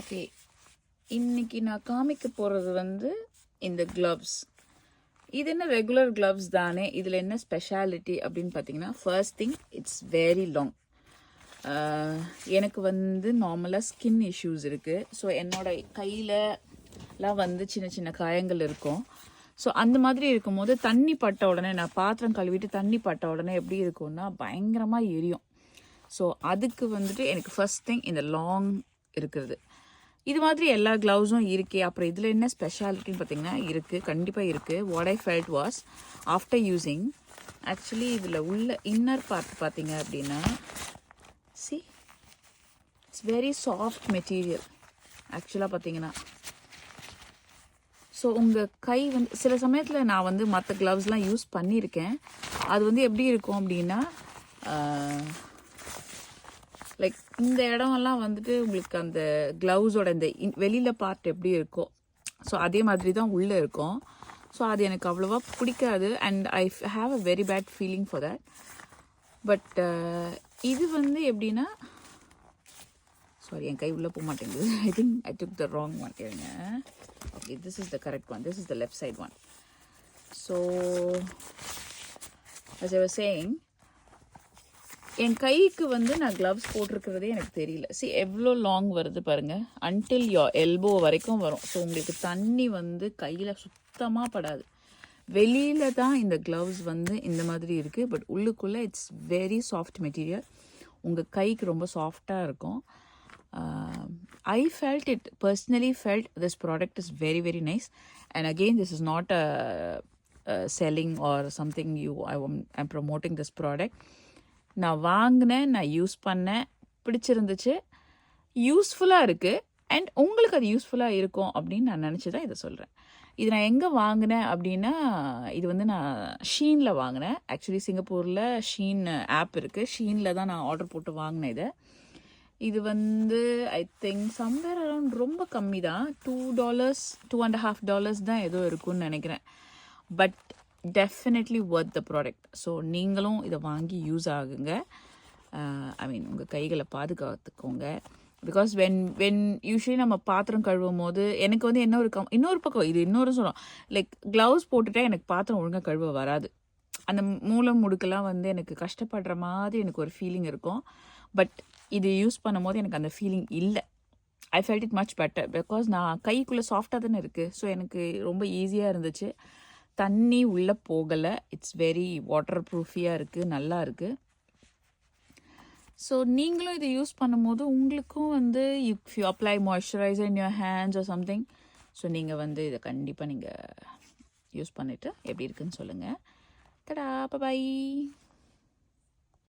Okay, இன்னைக்கு நான் காமிக்க போகிறது வந்து இந்த க்ளவ்ஸ். இது என்ன ரெகுலர் க்ளவ்ஸ் தானே, இதில் என்ன ஸ்பெஷாலிட்டி அப்படின்னு பார்த்தீங்கன்னா, first thing it's very long. எனக்கு வந்து நார்மலாக ஸ்கின் இஷ்யூஸ் இருக்குது. ஸோ என்னோட கையிலலாம் வந்து சின்ன சின்ன காயங்கள் இருக்கும். ஸோ அந்த மாதிரி இருக்கும்போது தண்ணி பட்ட உடனே, நான் பாத்திரம் கழுவிட்டு தண்ணி பட்ட உடனே எப்படி இருக்கும்னா பயங்கரமாக எரியும். ஸோ அதுக்கு வந்துட்டு எனக்கு ஃபர்ஸ்ட் திங் இந்த லாங் இருக்கிறது. இது மாதிரி எல்லா க்ளவுஸும் இருக்கே. அப்புறம் இதில் என்ன ஸ்பெஷாலிட்டின்னு பார்த்தீங்கன்னா இருக்குது, கண்டிப்பாக இருக்குது. What I felt was after using, actually இதில் உள்ள இன்னர் பார்ட் பார்த்தீங்க அப்படின்னா, see it's very soft material ஆக்சுவலாக பார்த்தீங்கன்னா. ஸோ உங்கள் கை வந்து சில சமயத்தில் நான் வந்து மற்ற க்ளவுஸ்லாம் யூஸ் பண்ணியிருக்கேன். அது வந்து எப்படி இருக்கும் அப்படின்னா, லைக் இந்த இடமெல்லாம் வந்துட்டு உங்களுக்கு அந்த க்ளவுஸோட இந்த வெளியில் பார்ட் எப்படி இருக்கோ, ஸோ அதே மாதிரி தான் உள்ளே இருக்கும். ஸோ அது எனக்கு அவ்வளோவா பிடிக்காது. And I have a very bad feeling for that. But இது வந்து எப்படின்னா, சாரி என் கை உள்ளே போக மாட்டேங்குது. I think I took the wrong one. இருங்க. Okay, this is the correct one. This is the left side one. So as I was saying, என் கைக்கு வந்து நான் க்ளவ்ஸ் போட்டிருக்கிறதே எனக்கு தெரியல. சி எவ்வளோ லாங் வருது பாருங்கள், அன்டில் யோர் எல்போ வரைக்கும் வரும். ஸோ உங்களுக்கு தண்ணி வந்து கையில் சுத்தமாக படாது. வெளியில் தான் இந்த க்ளவ்ஸ் வந்து இந்த மாதிரி இருக்குது. பட் உள்ளுக்குள்ளே இட்ஸ் வெரி சாஃப்ட் மெட்டீரியல். உங்கள் கைக்கு ரொம்ப சாஃப்டாக இருக்கும். I felt it, personally felt this product is very very nice. And again this is not a selling or something I'm promoting this product. நான் வாங்கினேன், நான் யூஸ் பண்ணேன், பிடிச்சிருந்துச்சு, யூஸ்ஃபுல்லாக இருக்குது. அண்ட் உங்களுக்கு அது யூஸ்ஃபுல்லாக இருக்கும் அப்படின்னு நான் நினச்சி தான் இதை சொல்கிறேன். இது நான் எங்கே வாங்கினேன் அப்படின்னா, இது வந்து நான் ஷீனில் வாங்கினேன். ஆக்சுவலி சிங்கப்பூரில் ஷீன் ஆப் இருக்குது. ஷீனில் தான் நான் ஆர்டர் போட்டு வாங்கினேன் இதை. இது வந்து ஐ திங்க் சம்வேர் அரௌண்ட் ரொம்ப கம்மி தான், $2, $2.50 தான் ஏதோ இருக்குன்னு நினைக்கிறேன். But definitely worth the product. So நீங்களும் இதை வாங்கி யூஸ் ஆகுங்க. ஐ மீன் உங்கள் கைகளை பாதுகாத்துக்கோங்க. பிகாஸ் வென் யூஸ்வலி நம்ம பாத்திரம் கழுவும் போது எனக்கு வந்து இன்னொரு பக்கம் இது இன்னொரு சொல்லணும், லைக் க்ளவுஸ் போட்டுட்டா எனக்கு பாத்திரம் ஒழுங்காக கழுவ வராது. அந்த மூலம் முடுக்கெல்லாம் வந்து எனக்கு கஷ்டப்படுற மாதிரி எனக்கு ஒரு ஃபீலிங் இருக்கும். பட் இது யூஸ் பண்ணும் போது எனக்கு அந்த ஃபீலிங் இல்லை. I felt it much better because நான் கைக்குள்ளே சாஃப்டாக தானே இருக்குது. ஸோ எனக்கு ரொம்ப ஈஸியாக இருந்துச்சு. தண்ணி உள்ளே போகலை. இட்ஸ் வெரி வாட்டர் ப்ரூஃபியாக இருக்குது, நல்லா இருக்குது. ஸோ நீங்களும் இதை யூஸ் பண்ணும்போது உங்களுக்கும் வந்து if you apply moisturiser in your hands or something, so நீங்கள் வந்து இதை கண்டிப்பாக நீங்கள் யூஸ் பண்ணிவிட்டு எப்படி இருக்குன்னு சொல்லுங்கள். தடா, பை.